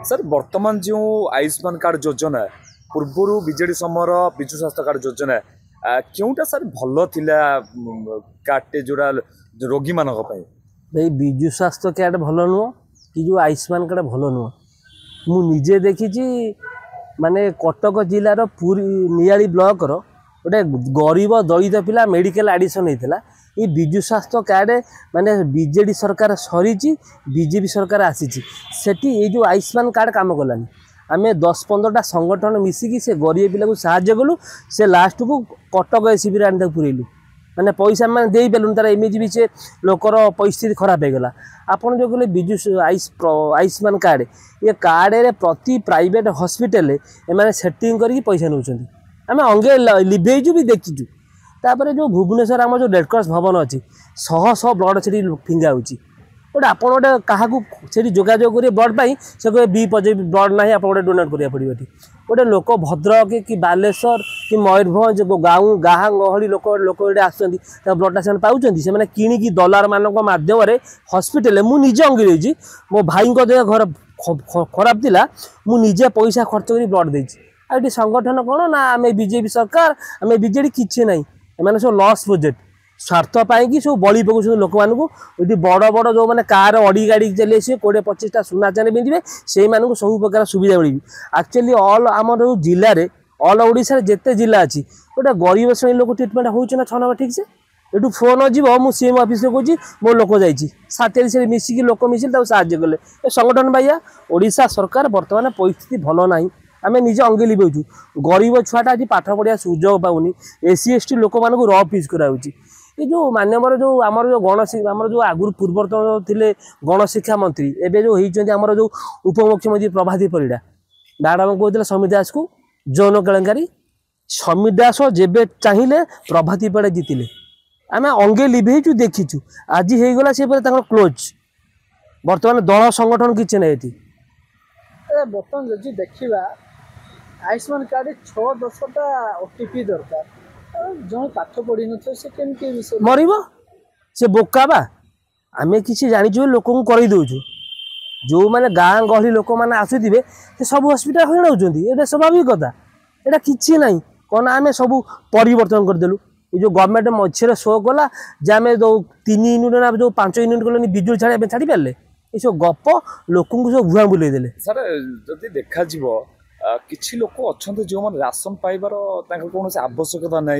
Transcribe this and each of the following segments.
sir वर्तमान जो Ayushman card योजना पूर्वर विजेडी समर विजु स्वास्थ्य कार्ड योजना क्योंटा सर भल थिला कार्डटे जोड़ा रोगी मानक पई भाई विजु स्वास्थ्य कार्ड भल नुह कि जो आयुष्मान कार्ड भल नुह मु निजे देखी माने कटक जिलार पूरी नियाली ब्लॉक रो गोटे गरीब दलित पिला मेडिकल एडमिशन होता ये विजु स्वास्थ्य कार्ड माने बीजेडी सरकार सरी बीजेपी सरकार आसी ये जो आयुष्मान कार्ड काम कलानी आम 10-15टा संगठन मिसिकी से गरीब पिला को साहाय्य कलु से लास्ट को कटक एसीबी आनी पुरेलु मैंने पैसा मैंने दे पालुन तार एमजी भी से लोकर परिस्थिति खराब होगला आपड़ जो कहले विजु आयुष्मान कार्ड ये कार्ड प्रति प्राइवेट हॉस्पिटल एम सेटिंग करके पैसा नौ आम अंगे लिभेजु भी देखीचु तापर जो भुवनेश्वर आम जो रेडक्रॉस भवन अच्छी शह ब्लड से फिंगा हो गोटे आप गोटे क्या जोगाजोग करेंगे ब्लड पाई से कहे बी पॉजिटिव ब्लड ना आप गोटे डोनेट करा पड़ो गोटे लोक भद्रक कि बालेश्वर कि मयूरभंज गाँव गाँ गहली लोक ये आसुँच ब्लडटा से पाँच से किणिकी दलार मान मध्यम हस्पिटाल मुझे अंगी मो भाई देह घर खराब थिला मुझे पैसा खर्च कर ब्लड देती आठ संगठन कौन ना आम बीजेपी सरकार आम बीजेडी किसी ना एम सब लॉस प्रोजेक्ट स्वार्थ पाई सब बड़ी पकाउं लोक मानू ये बड़ बड़ जो मैंने कार अड़ी गाड़ी चले सी 20-25टा सुना चैन पिंधे से सब प्रकार सुविधा मिली एक्चुअली ऑल आम जिले में ऑल ओडिशा जिते जिला अच्छी गोटे गरीब श्रेणी लोक ट्रिटमेंट होना 6 नंबर ठीक से ये फोन जीव मु सीएम ऑफिस कहूँ मो लोक जाती से मिसिकी लोक मिसिल साहय कले ए संगठन भाइया ओडिशा सरकार बर्तमान परिस्थिति भल ना आम निजे अंगे लिभेचु गरीब छुआटा आज पाठ पढ़ा सुजोग पाऊनी एससी एसटी लोक मानक रफिज कराऊँगी ये जो मानवर जो आमर जो आमर जो आगुरी पूर्वतन थे गणशिक्षा मंत्री एवं जो होती आमर जो उपमुख्यमंत्री प्रभाती परिड़ा मैडम कहते समीर दास को जौन केलेंकारी समीर दास जेबे चाहिए प्रभाती परिड़ा जीतिले आम अंगे लिभेचु देखीचु आज होगला से क्लोज बर्तमान दल संगठन किसी ना ये बर्तमान जदि देखा आयुष्मान कार्ड 6-10टा ओटीपी दरकार जो पाठ पढ़ी न से केमती विषय मरब से बोका बा आम किसी जाचु लोक कर दौचु जो मैंने गाँ गहली लोक मैंने आसुवे सब हस्पिटाल हईन ये स्वाभाविक कथा यहाँ कि ना कौन आम सब परिवर्तन करदेलु ये जो गवर्नमेंट मझे शो कला जे आम जो 3 यूनिट ना जो 5 यूनिट कल विजुली छाड़ी पारे ये सब गप लोक सब भुआ बुले देले सर जदि देखा किछि लोक अच्छा जो मैंने राशन पाइबार कौन आवश्यकता ना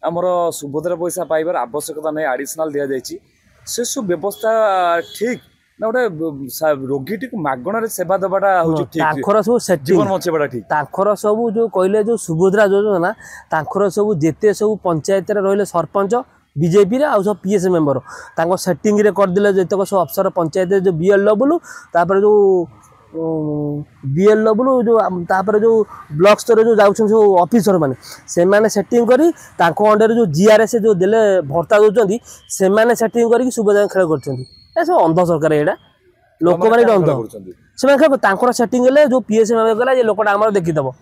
आमर सुभद्रा पैसा पाइबार आवश्यकता ना आडिशनाल दि जाए से सब व्यवस्था ठीक ना गोटे रोगी को मागणार सेवा देवाटा सब जीवन बचाइबाटा ठीक सब जो कहले जो सुभद्रा योजना सब जेते सब पंचायत रही सरपंच बीजेपी आ सब पीएस मेंबर सेटिंग रे करदे जितक सब अफसर पंचायत जो बीएल लेवल तापर जो बीएल लेवल जो तापर जो ब्लॉक स्तर जो जाऊँ सब ऑफिसर माने से सेटिंग करी अंडर जो जीआरएस जो देले भर्ता दौरान से सेटिंग करके सुविधा खेल कर सब अंध सरकार यहाँ लोक मैंने अंध से सेटिंग जो पीएस गला ये लोकटा आम देखीदेव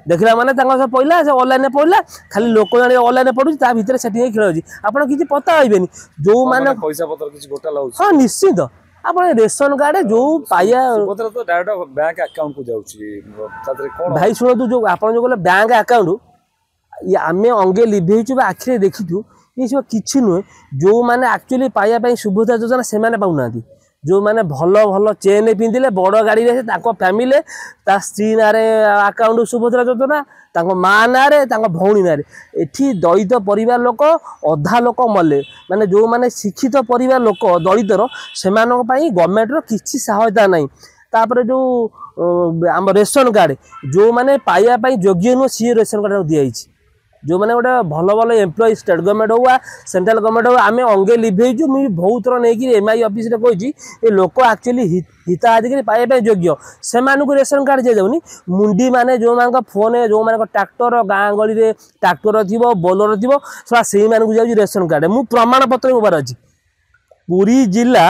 देखला माने सब पढ़ला से ऑनलाइन पढ़ला खाली लोक जाने ऑनलाइन पढ़ुची भितर सेटिंग खेल होची आपन किछि पता होइबेनी जो माने पैसा पत्र किछि घोटाला होची हां निश्चित आपन रेशन कार्ड जो पाया पत्र तो डायरेक्ट बैंक अकाउंट को जाउची तातरे कोन भाई सुनो जो आपन जो कहले बैंक अकाउंट ये आमे अंगे लिभेचु आखिरे देखिचु ये सब किछि नुहे जो माने एक्चुअली पाया पई सुविधा योजना से माने पाउनाती जो मैंने भल भल चेन पिंधिले बड़ गाड़ी फैमिली स्त्री ना अकाउंट सुभद्रा योजना माँ ना भौणी ना एठी दलित परिवार लोक अधा लोक मले माने जो माने शिक्षित परिवार लोक दलितर से गवर्नमेंट किसी सहायता नहीं तापर जो आम रेशन कार्ड जो मैंने पाइबा योग्य नुह सी रेशन कार्ड दिखाई जो मैंने गोटे भल भल एम्प्लॉय स्टेट गवर्नमेंट हो सेंट्रल गवर्नमेंट हो आम अंगे लिभेचु मुझे बहुत थर नहीं एमआई ऑफिस रे कही ये लोक एक्चुअली हिताधिकारी पाइबा योग्य से रेशन कार्ड दि जाऊनी मुंडी माने जो मान फोन जो मान ट्रैक्टर गाँ गली ट्रैक्टर थी बोलर थी से जाऊँ रेशन कार्ड मु प्रमाण पत्र मोबार अच्छी पुरी जिला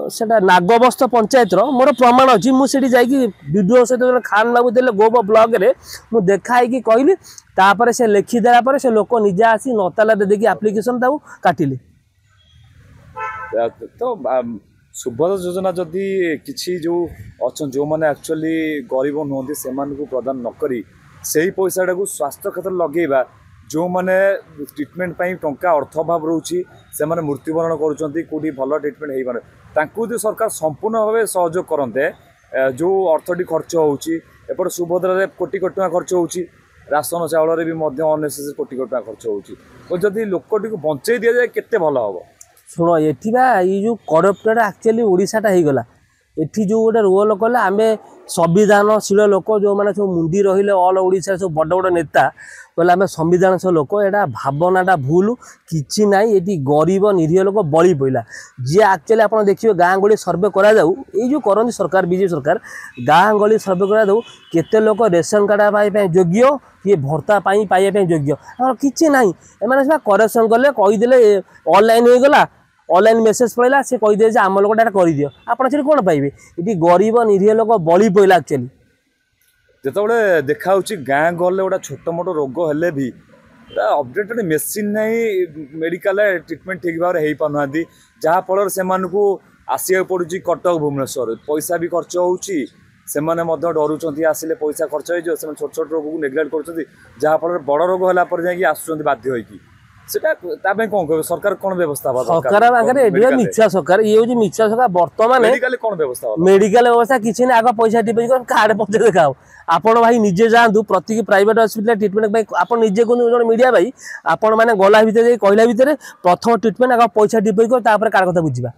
सेटा नागबस्थ पंचायत मोर प्रमाण अच्छी मुझे वीडियो सहित खान बाबू देले गोब ब्लॉक रे मु देखाई कि कहली तापर से लिखिदेला पर से लोक निजे आसी नताला देखिए आप्लिकेसन काटिले तो सुभद्रा योजना जदि किसी जो अच्छा जो मैंने एक्चुअली गरीब नुहति से प्रदान नक से पैसा को स्वास्थ्य क्षेत्र लगेगा जो मैंने ट्रिटमेंट टंका अर्थ अभाव रोचे से मृत्युवरण करोटी भल ट्रिटमेंट हो पारे सरकार संपूर्ण भाव सहयोग करते जो अर्थटी खर्च होपटे सुभद्रा कोटी कोटी टका खर्च हो राशन चाउल भी अनेसेसरी कोटी कोटी टका खर्च हो जदि लोकटी को बंचे दि जाए केते भल हम शुण एठी बा ये जो करप्टेड एक्चुअली ओडिशाटा होगला एठी जो गोटे रोल कले आम संविधानशील लोक जो मैंने सब मुंडी रहिले ऑल ओडिशा सब बड़ बड़ नेता कहले आम संविधानशील लोक एटा भावनाटा भूल किछि नाई एटी गरीब निरीह लोक बळी पइला जे एक्चुअली आप देखिए गाँ गली सर्वे करा जाऊ ये जो करती सरकार बीजेपी सरकार गाँ गली सर्वे करा जाऊ केते लोक रेशन कार्ड पाई योग्य किए भर्ता पाइबा योग्य किछि नाई एमाने करेक्शन कले कहीदेले ऑनलाइन हो गला ऑनलाइन मेसेज पड़ा से कहीदे आम लोकटा कर दियो आपड़ से कौन पाइबे ये गरीब निरीह लोक बड़ी पड़ा एक्चुअली जिते देखा गाँ गले गोटे छोट मोट रोग हेले भी अपडेटेड मेसीन नहीं मेडिकल ट्रिटमेंट ठीक भाव में हो पाना जहाँफल से आसवा पड़ी कटक भुवनेश्वर पैसा भी खर्च होची से डरुंच आसिले पैसा खर्च हो छोट छोट रोग को नेग्लेक्ट कर जहाँफल बड़ रोग है आसुँच बाध्य होगी कौन कह सरकार कौन व्यवस्था सरकार पाखे मिछा सरकार ये हूँ मिछा सरकार बर्तमान कौन व्यवस्था मेडिकल व्यवस्था किसी ना आग पैसा डिपोजिट कर कार्ड पहुंचे देखाओ आपण भाई निजे जातु प्रति प्राइवेट हॉस्पिटल ट्रिटमेंट आप निजे कहते मीडिया भाई आपण मैंने गला भितर कहला भितर प्रथम ट्रिटमेंट आग पैसा डिपोजिट कर कार्ड कथा बुझा